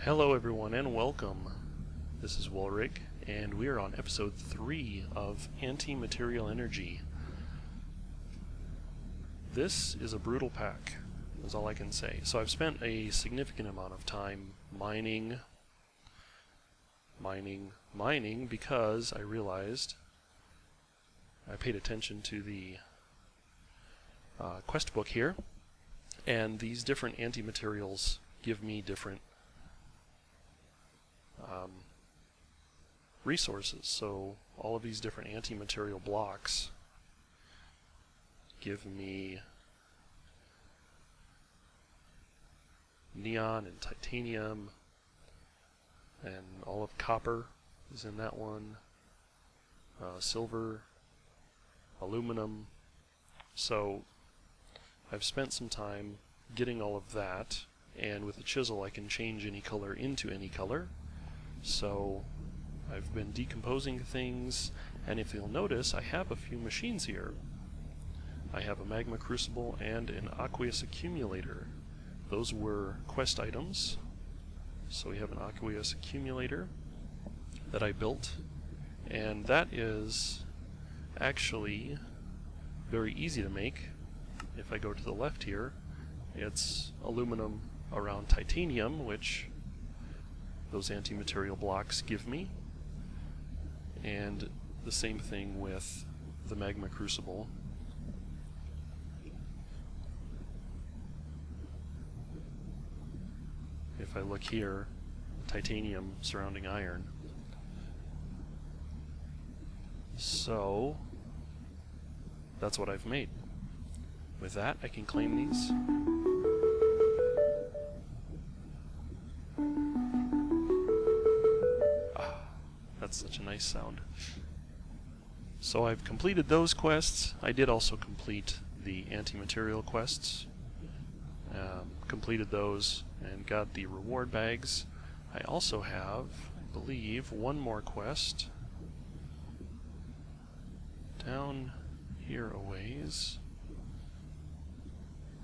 Hello everyone and welcome. This is Wolrig and we are on episode 3 of Anti-Material Energy. This is a brutal pack, is all I can say. So I've spent a significant amount of time mining because I realized I paid attention to the quest book here, and these different anti-materials give me different resources. So all of these different anti-material blocks give me neon and titanium, and all of copper is in that one, silver, aluminum. So I've spent some time getting all of that, and with the chisel I can change any color into any color. So I've been decomposing things, and if you'll notice, I have a few machines here. I have a magma crucible and an aqueous accumulator. Those were quest items. So we have an aqueous accumulator that I built, and that is actually very easy to make. If I go to the left here, it's aluminum around titanium, which those anti-material blocks give me, and the same thing with the magma crucible. If I look here, titanium surrounding iron. So that's what I've made. With that, I can claim these. That's such a nice sound. So I've completed those quests. I did also complete the anti-material quests. Completed those and got the reward bags. I also have, I believe, one more quest down here a ways.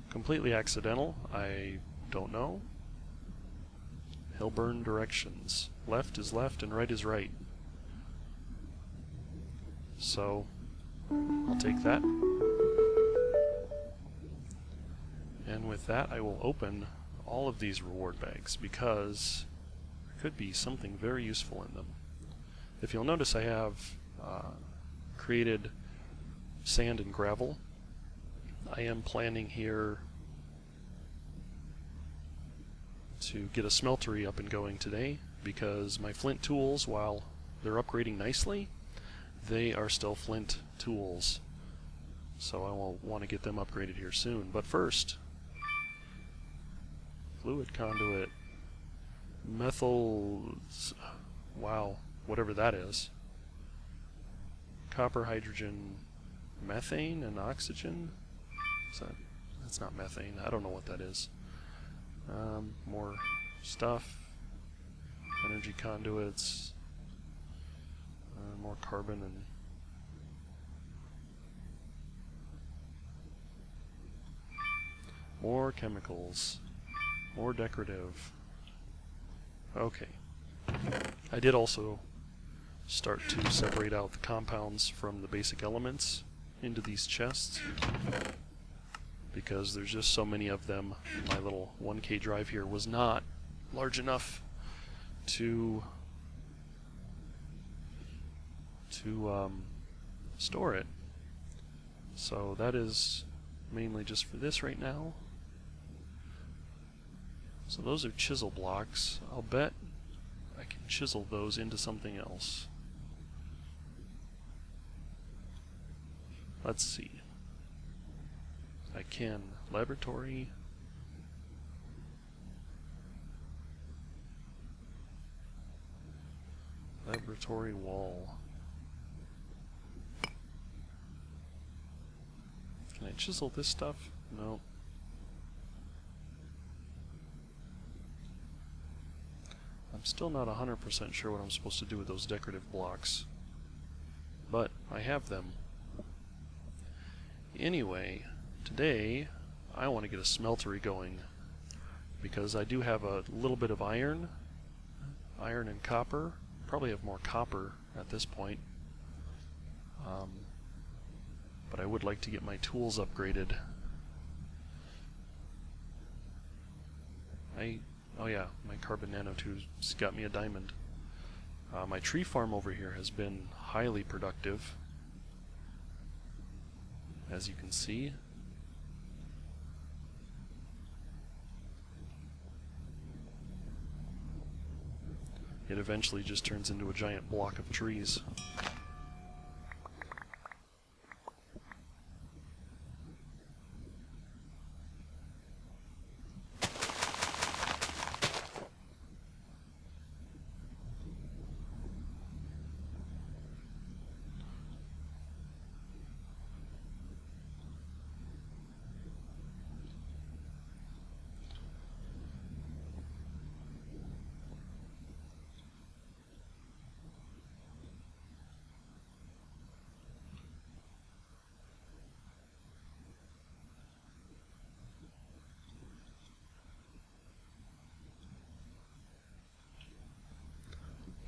Completely accidental, I don't know. Hillburn directions. Left is left and right is right. So I'll take that. And with that, I will open all of these reward bags because there could be something very useful in them. If you'll notice, I have created sand and gravel. I am planning here to get a smeltery up and going today because my flint tools, while they're upgrading nicely, they are still flint tools. So I will want to get them upgraded here soon. But first, fluid conduit, methyl, wow, whatever that is. Copper, hydrogen, methane, and oxygen. That's not methane. I don't know what that is. More stuff. Energy conduits. More carbon and more chemicals. More decorative. Okay. I did also start to separate out the compounds from the basic elements into these chests because there's just so many of them. My little 1K drive here was not large enough to store it. So that is mainly just for this right now. So those are chisel blocks. I'll bet I can chisel those into something else. Let's see. I can. Laboratory. Laboratory wall. Can I chisel this stuff? No. I'm still not 100% sure what I'm supposed to do with those decorative blocks, but I have them. Anyway, today I want to get a smeltery going because I do have a little bit of iron iron and copper. Probably have more copper at this point. But I would like to get my tools upgraded. Oh yeah, my carbon nanotubes got me a diamond. My tree farm over here has been highly productive, as you can see. It eventually just turns into a giant block of trees.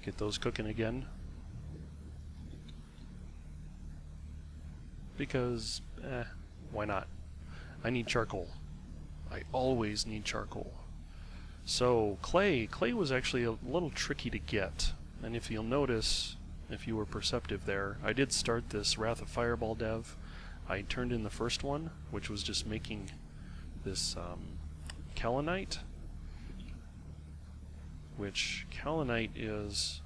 Get those cooking again. Because, why not? I need charcoal. I always need charcoal. So, clay. Clay was actually a little tricky to get. And if you'll notice, if you were perceptive there, I did start this Wrath of Fireball dev. I turned in the first one, which was just making this kaolinite. Which kaolinite is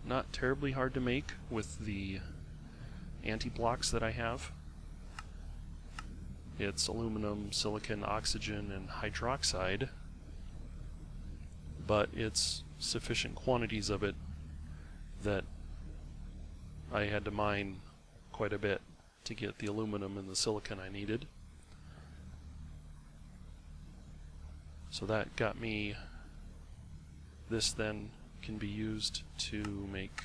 not terribly hard to make with the anti-blocks that I have. It's aluminum, silicon, oxygen, and hydroxide, but it's sufficient quantities of it that I had to mine quite a bit to get the aluminum and the silicon I needed. So that got me. This then can be used to make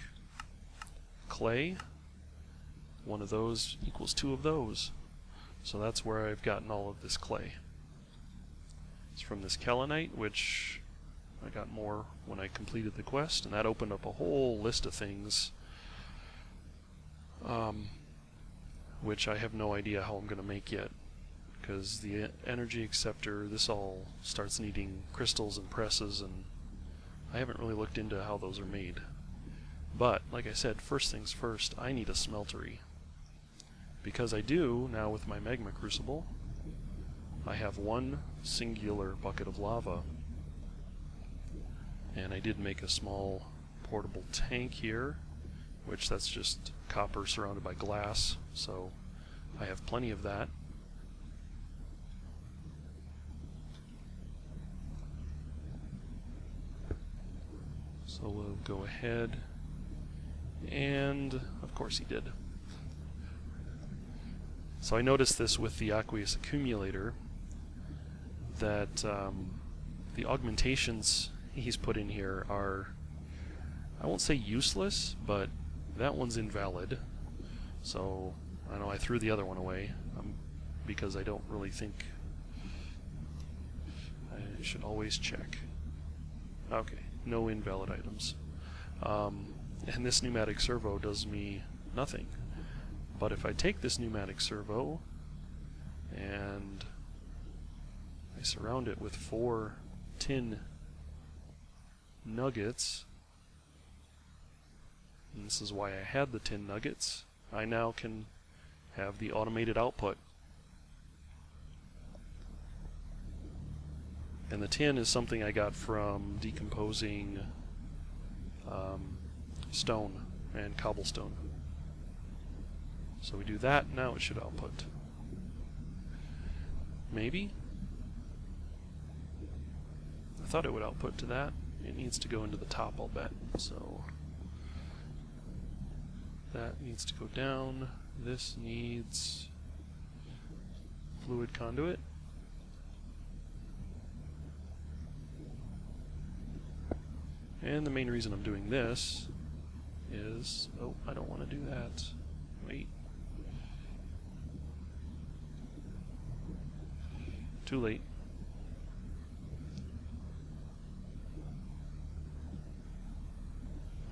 clay. One of those equals 2 of those. So that's where I've gotten all of this clay. It's from this kaolinite, which I got more when I completed the quest, and that opened up a whole list of things, which I have no idea how I'm going to make yet. Because the energy acceptor, this all starts needing crystals and presses, and I haven't really looked into how those are made. But, like I said, first things first, I need a smeltery. Because I do, now with my magma crucible, I have one singular bucket of lava. And I did make a small portable tank here, which that's just copper surrounded by glass, so I have plenty of that. So we'll go ahead, and of course he did. So I noticed this with the aqueous accumulator, that the augmentations he's put in here are, I won't say useless, but that one's invalid. So I know I threw the other one away because I don't really think I should always check. Okay. No invalid items. And this pneumatic servo does me nothing. But if I take this pneumatic servo and I surround it with 4 tin nuggets, and this is why I had the tin nuggets, I now can have the automated output. And the tin is something I got from decomposing stone and cobblestone. So we do that, now it should output. Maybe? I thought it would output to that. It needs to go into the top, I'll bet. So that needs to go down. This needs fluid conduit. And the main reason I'm doing this is, oh, I don't want to do that. Wait. Too late.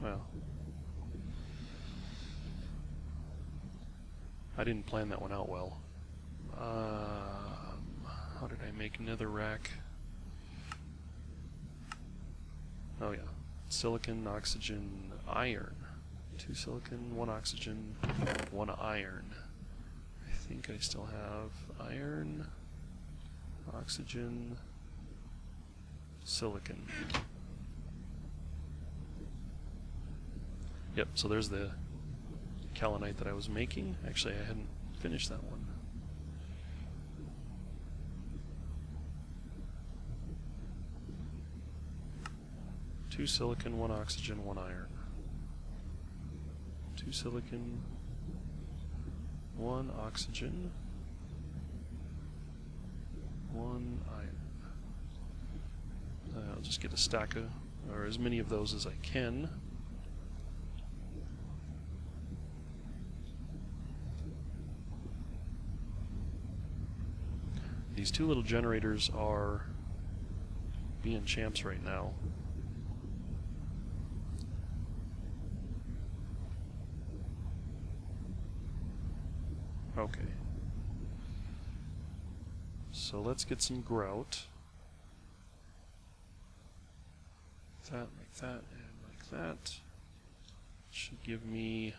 Well, I didn't plan that one out well. How did I make netherrack? Oh yeah, silicon, oxygen, iron. 2 silicon, 1 oxygen, 1 iron. I think I still have iron, oxygen, silicon. Yep, so there's the kaolinite that I was making. Actually, I hadn't finished that one. Two silicon, 1 oxygen, 1 iron. 2 silicon, 1 oxygen, 1 iron. I'll just get a stack of, or as many of those as I can. These 2 little generators are being champs right now. Okay. So let's get some grout. Like that, and like that. Should give me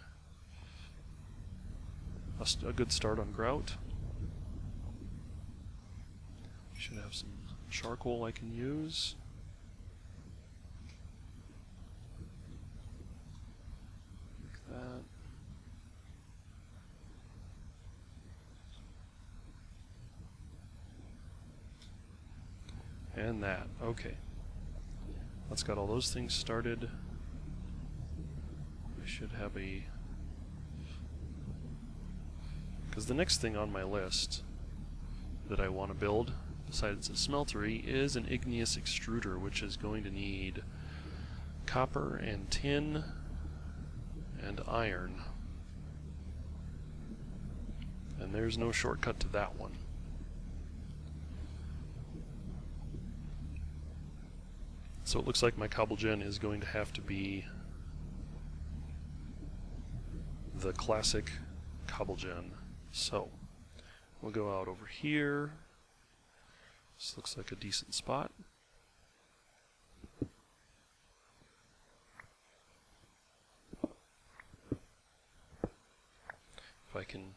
a good start on grout. Should have some charcoal I can use. Like that. And that. Okay. Let's got all those things started. I should have a... Because the next thing on my list that I want to build, besides a smeltery, is an igneous extruder, which is going to need copper and tin and iron. And there's no shortcut to that one. So it looks like my Cobblegen is going to have to be the classic Cobblegen. So we'll go out over here. This looks like a decent spot. If I can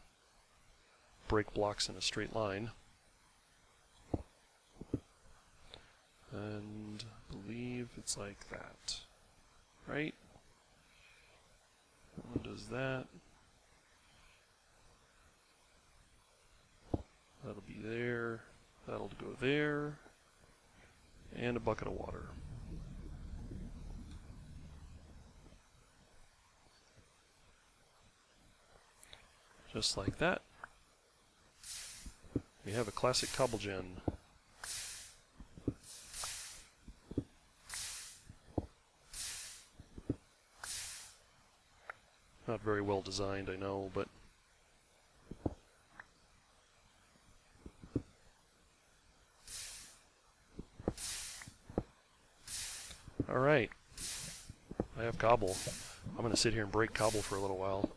break blocks in a straight line. And I believe it's like that, right? That one does that. That'll be there. That'll go there. And a bucket of water. Just like that. We have a classic Cobblegen. Not very well designed, I know, but alright. I have cobble. I'm going to sit here and break cobble for a little while.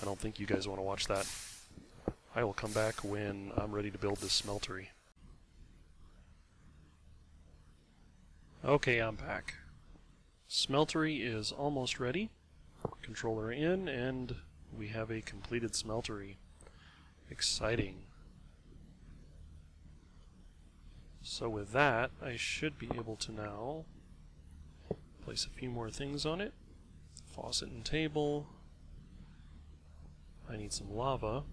I don't think you guys want to watch that. I will come back when I'm ready to build this smeltery. Okay, I'm back. Smeltery is almost ready. Controller in, and we have a completed smeltery. Exciting. So with that, I should be able to now place a few more things on it. Faucet and table. I need some lava,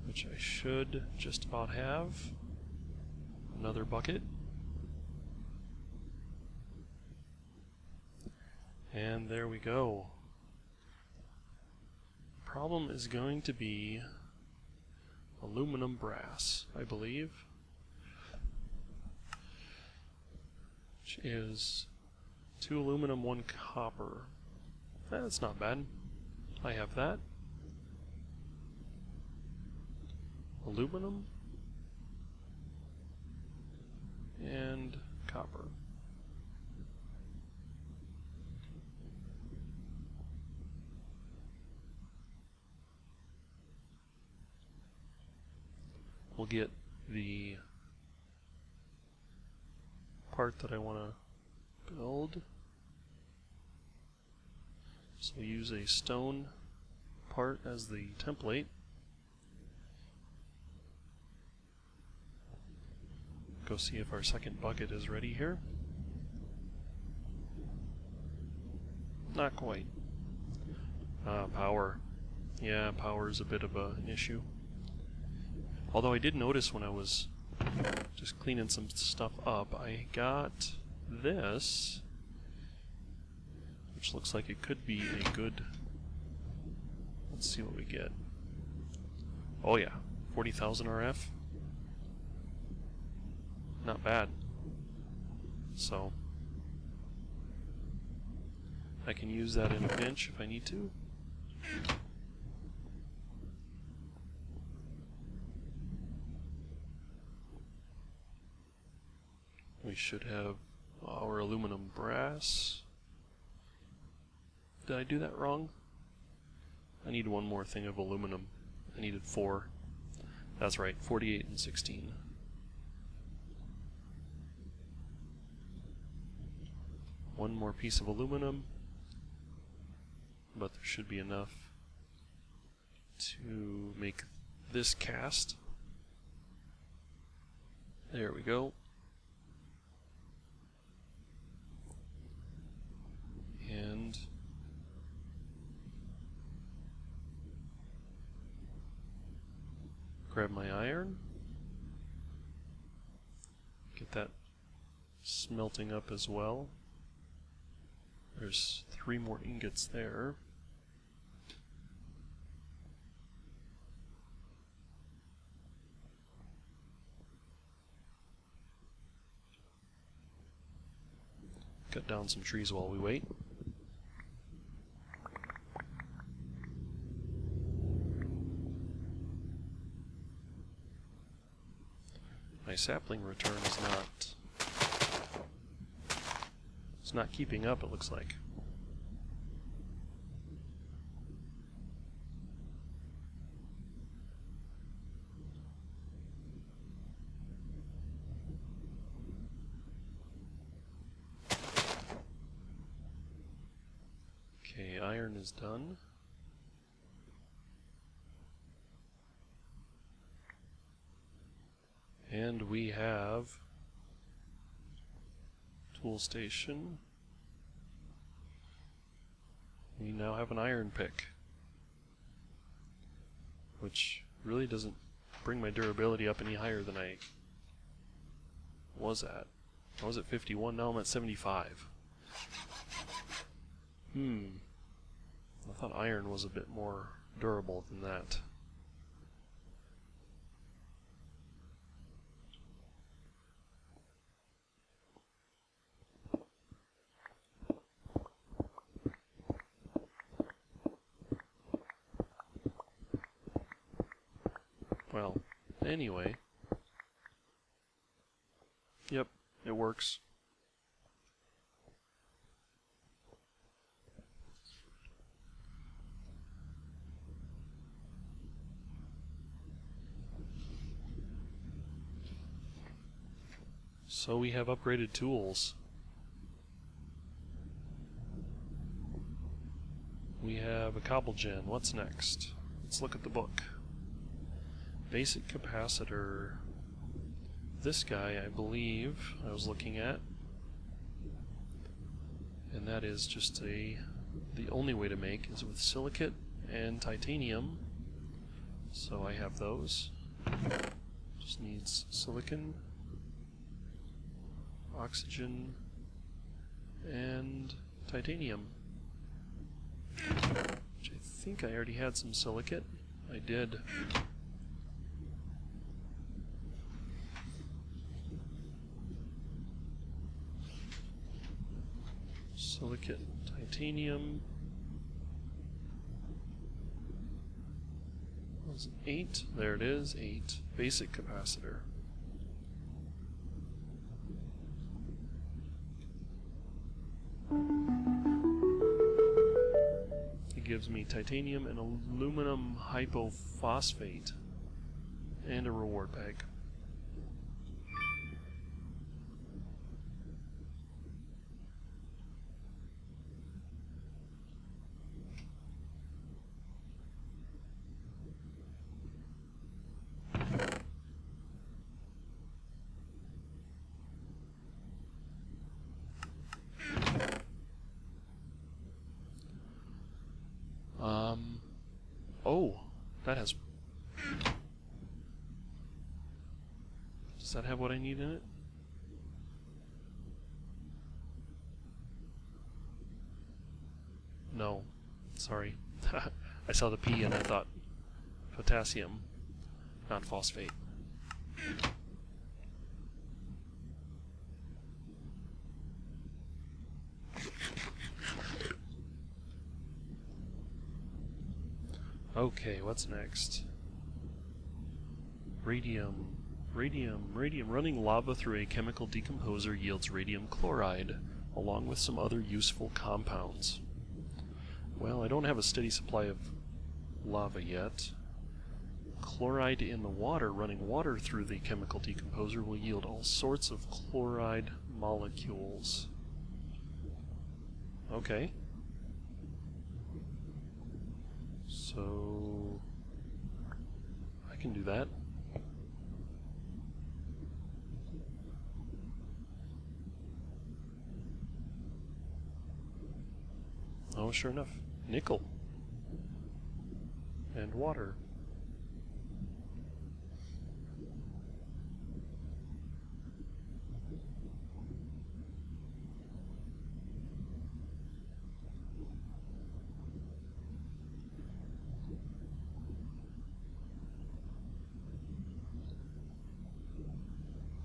which I should just about have. Another bucket. And there we go. Problem is going to be aluminum brass, I believe. Which is 2 aluminum, 1 copper. That's not bad. I have that. Aluminum and copper. we'll get the part that I want to build. So we'll use a stone part as the template. Go see if our second bucket is ready here. Not quite. Power. Yeah, power is a bit of an issue. Although I did notice when I was just cleaning some stuff up, I got this, which looks like it could be a good... Let's see what we get. Oh yeah, 40,000 RF. Not bad. So I can use that in a pinch if I need to. We should have our aluminum brass. Did I do that wrong? I need one more thing of aluminum. I needed 4. That's right, 48 and 16. One more piece of aluminum, but there should be enough to make this cast. There we go. And grab my iron. Get that smelting up as well. There's 3 more ingots there. Cut down some trees while we wait. My sapling return is not keeping up, it looks like. Okay, iron is done. And we have tool station. We now have an iron pick, which really doesn't bring my durability up any higher than I was at. I was at 51, now I'm at 75. I thought iron was a bit more durable than that. Well, anyway. Yep, it works. So we have upgraded tools. We have a Cobblegen. What's next? Let's look at the book. Basic capacitor. This guy, I believe, I was looking at. And that is just the only way to make is with silicate and titanium. So I have those. Just needs silicon, oxygen, and titanium. Which I think I already had some silicate. I did. Silicate, titanium. Was it 8? There it is, 8. Basic capacitor. It gives me titanium and aluminum hypophosphate. And a reward bag. Oh, that has... Does that have what I need in it? No. Sorry. I saw the P and I thought potassium, not phosphate. Okay, what's next? Radium. Running lava through a chemical decomposer yields radium chloride, along with some other useful compounds. Well, I don't have a steady supply of lava yet. Chloride in the water. Running water through the chemical decomposer will yield all sorts of chloride molecules. Okay. So I can do that. Oh, sure enough. Nickel. And water.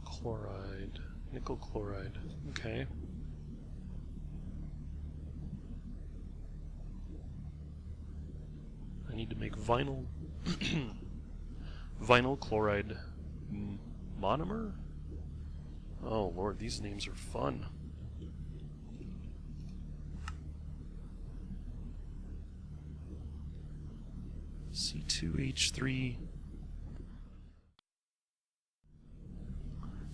Chloride. Nickel chloride. Okay. I need to make vinyl vinyl chloride monomer? Oh lord, these names are fun. C2H3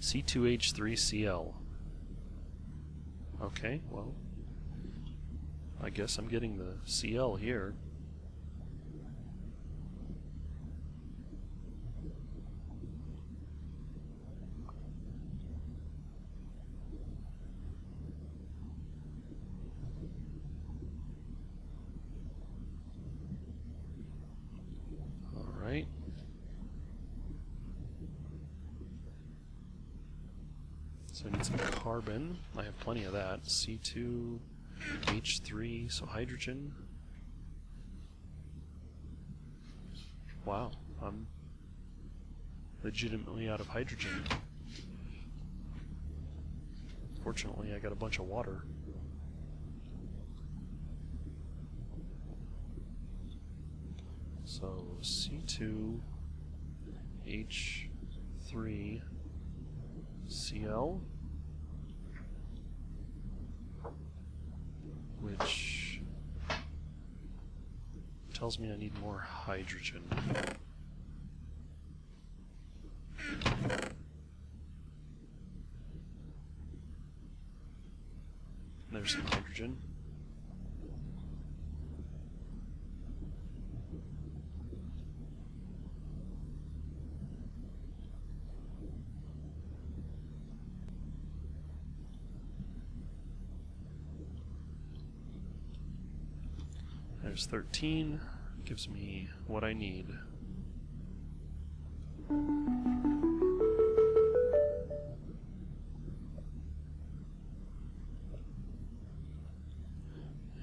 C2H3Cl. Okay, well, I guess I'm getting the Cl here. Alright. So I need some carbon. I have plenty of that. C2H3, so hydrogen. Wow, I'm legitimately out of hydrogen. Fortunately, I got a bunch of water. So C2H3Cl, which tells me I need more hydrogen. There's some hydrogen. There's 13, gives me what I need.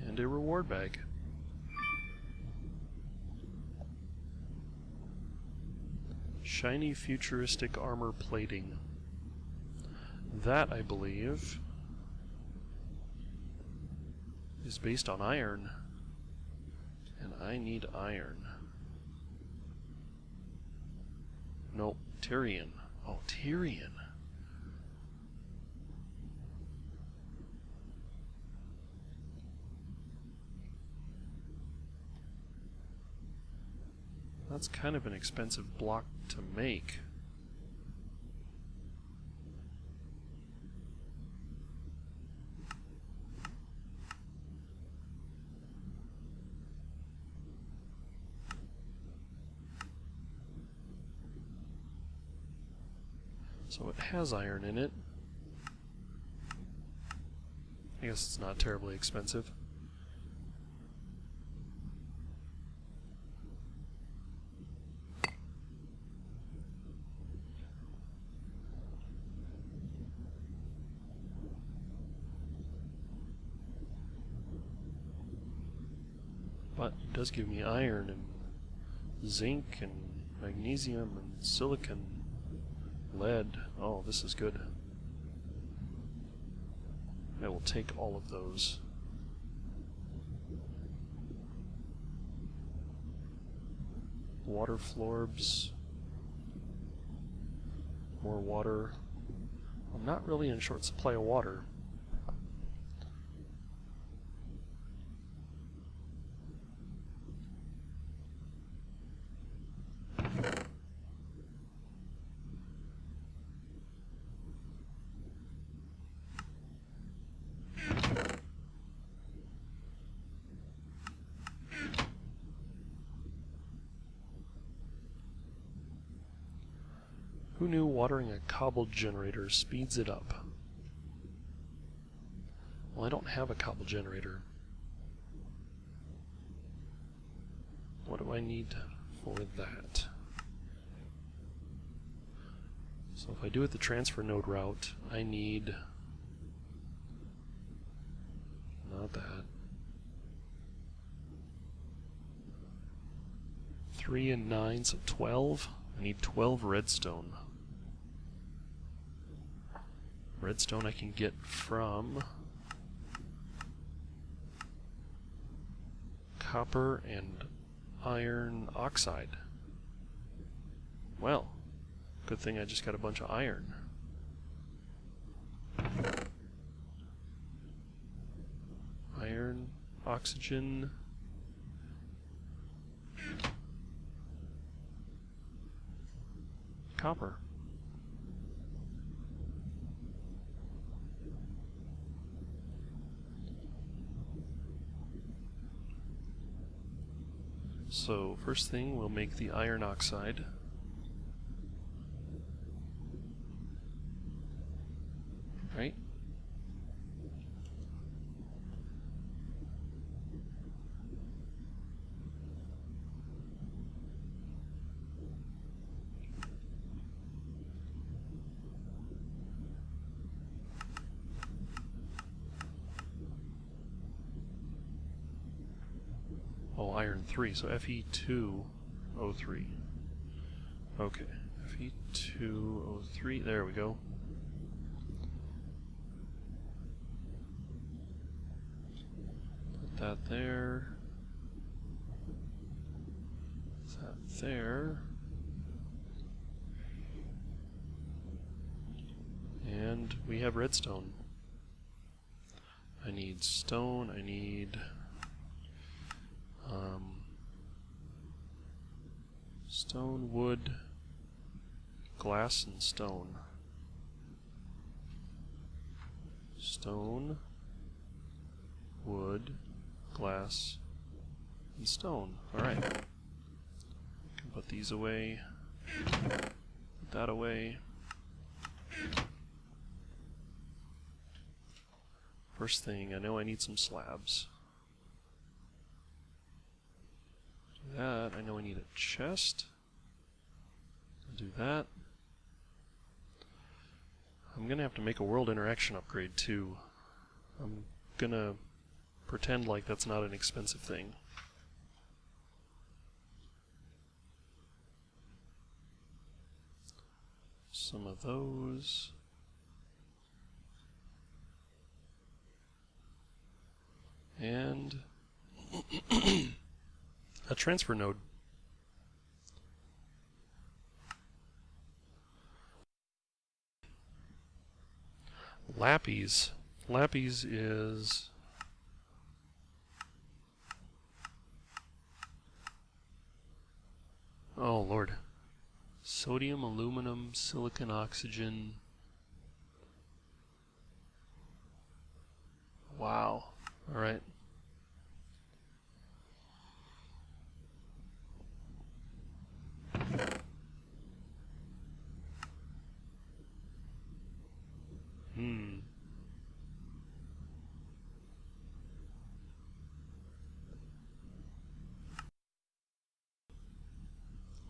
And a reward bag. Shiny futuristic armor plating. That, I believe, is based on iron. And I need iron. Nope, Tyrian. Oh, Tyrian. That's kind of an expensive block to make. So it has iron in it. I guess it's not terribly expensive. But it does give me iron and zinc and magnesium and silicon, lead. Oh, this is good. I will take all of those. Water florbs. More water. I'm not really in short supply of water. Who knew watering a cobble generator speeds it up? Well, I don't have a cobble generator. What do I need for that? So if I do it the transfer node route, I need... not that. 3 and 9, so 12. I need 12 redstone. Redstone I can get from copper and iron oxide. Well, good thing I just got a bunch of iron. Iron, oxygen, copper. So first thing, we'll make the iron oxide. Right? Oh, iron 3, so Fe2O3. Okay, Fe2O3, there we go. Put that there. Put that there. And we have redstone. I need stone, I need stone, wood, glass, and stone. Stone, wood, glass, and stone. Alright. Can put these away. Put that away. First thing, I know I need some slabs. Do that. I know I need a chest. I'll do that. I'm gonna have to make a world interaction upgrade too. I'm gonna pretend like that's not an expensive thing. Some of those. And a transfer node. Lappies. Lappies is Oh Lord. Sodium, aluminum, silicon, oxygen. Wow. Alright.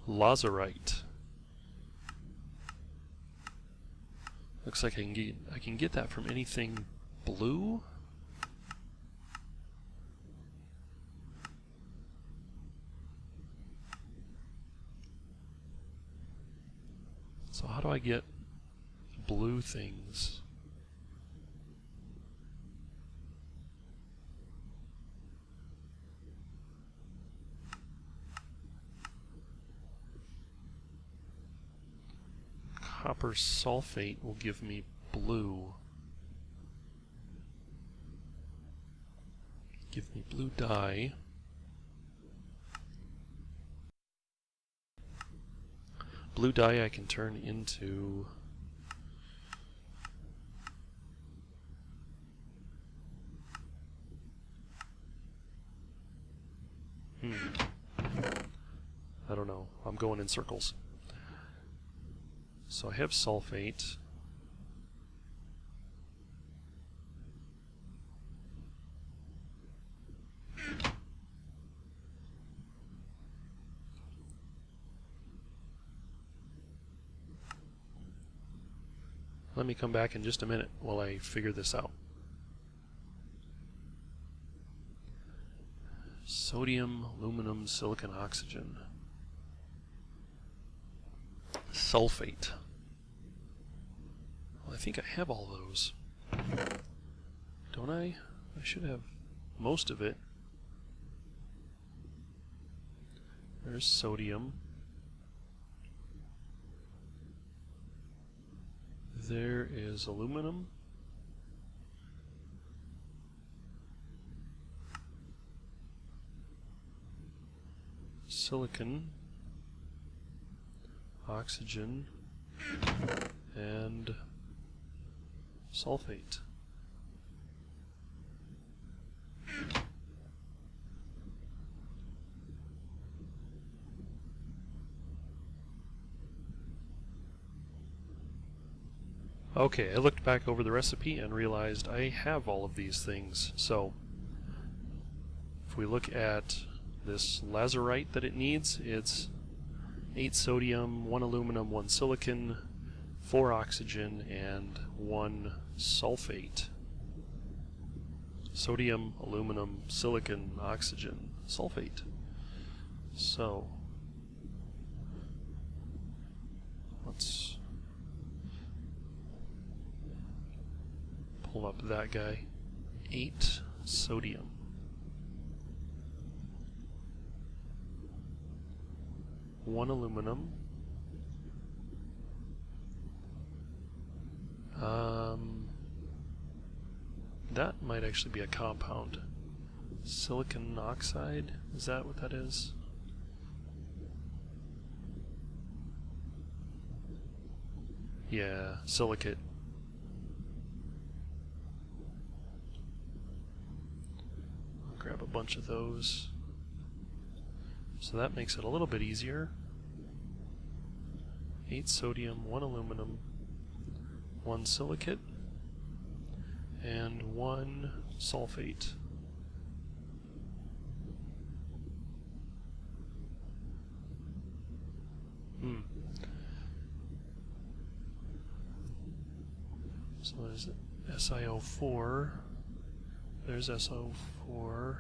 Lazurite. Looks like I can get that from anything blue. So how do I get blue things? Copper sulfate will give me blue. Give me blue dye. Blue dye I can turn into I don't know. I'm going in circles. So I have sulfate. Let me come back in just a minute while I figure this out. Sodium, aluminum, silicon, oxygen. Sulfate. Well, I think I have all those. Don't I? I should have most of it. There's sodium. There is aluminum. Silicon. Oxygen. And sulfate. Okay, I looked back over the recipe and realized I have all of these things. So, if we look at this lazurite that it needs, it's 8 sodium, 1 aluminum, 1 silicon, 4 oxygen, and 1 sulfate. Sodium, aluminum, silicon, oxygen, sulfate. So, let's pull up that guy. 8 sodium. 1 aluminum. That might actually be a compound. Silicon oxide, is that what that is? Yeah, silicate. I'll grab a bunch of those. So that makes it a little bit easier. 8 sodium, 1 aluminum, 1 silicate, and 1 sulfate. So what is it? SiO4. There's SiO4.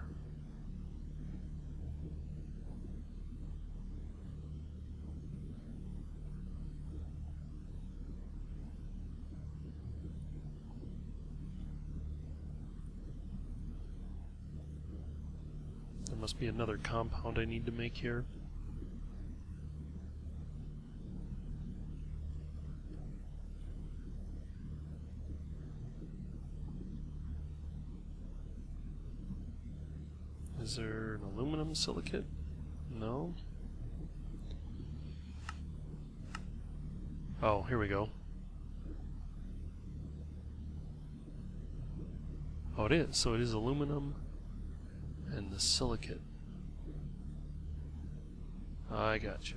There must be another compound I need to make here. Is there an aluminum silicate? No. Oh, here we go. Oh, it is. So it is aluminum and the silicate. I gotcha.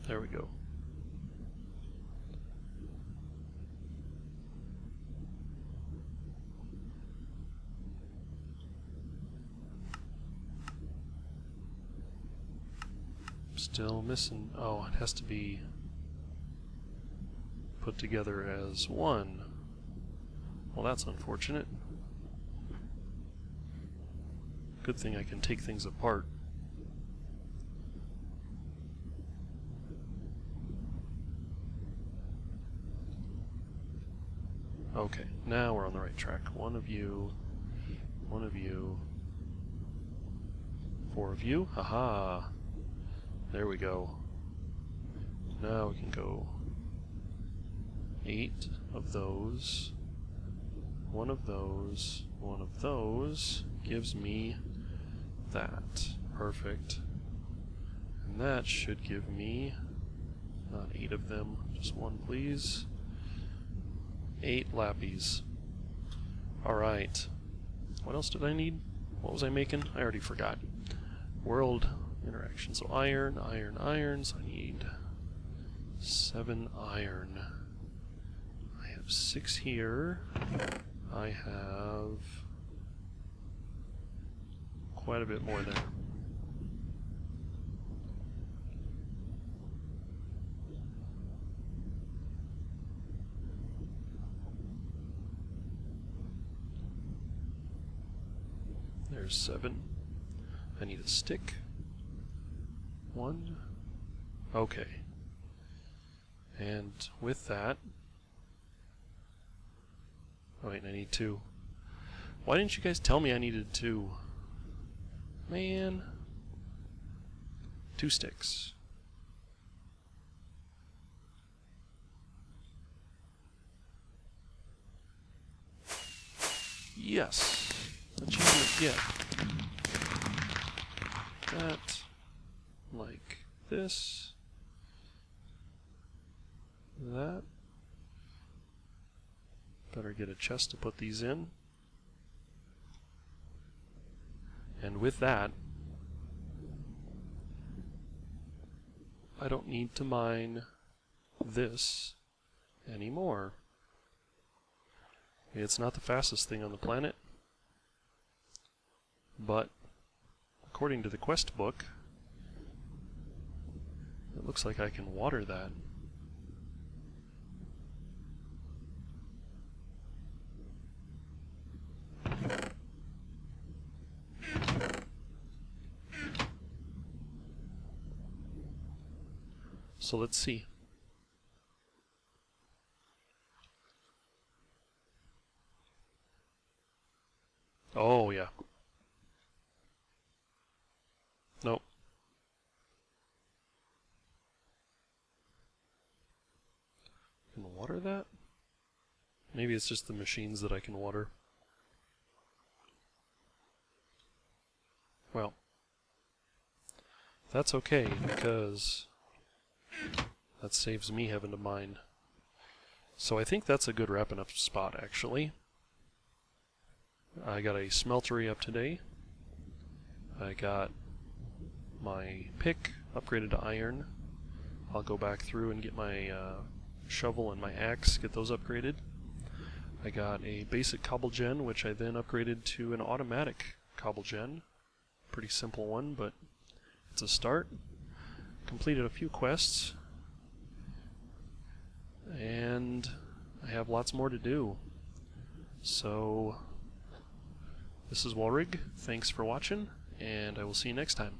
There we go. Still missing. Oh, it has to be put together as one. Well, that's unfortunate. Good thing I can take things apart. Okay, now we're on the right track. One of you, four of you. Haha. There we go. Now we can go 8 of those, one of those, one of those gives me that. Perfect. And that should give me, not 8 of them, just one please. 8 lappies. Alright. What else did I need? What was I making? I already forgot. World interaction. So iron, iron, iron. So I need 7 iron. I have 6 here. I have quite a bit more there. There's 7. I need a stick. 1. Okay. And with that... Oh wait, I need 2. Why didn't you guys tell me I needed 2? Man. 2 sticks. Yes. Achievement get. That. Like this. That. Better get a chest to put these in. And with that, I don't need to mine this anymore. It's not the fastest thing on the planet, but according to the quest book, it looks like I can water that. So let's see. Oh, yeah. Nope. Can water that? Maybe it's just the machines that I can water. Well, that's okay, because that saves me having to mine. So I think that's a good wrapping up spot, actually. I got a smeltery up today. I got my pick upgraded to iron. I'll go back through and get my shovel and my axe, get those upgraded. I got a basic Cobblegen, which I then upgraded to an automatic Cobblegen. Pretty simple one, but it's a start. Completed a few quests, and I have lots more to do. So, this is Walrig. Thanks for watching, and I will see you next time.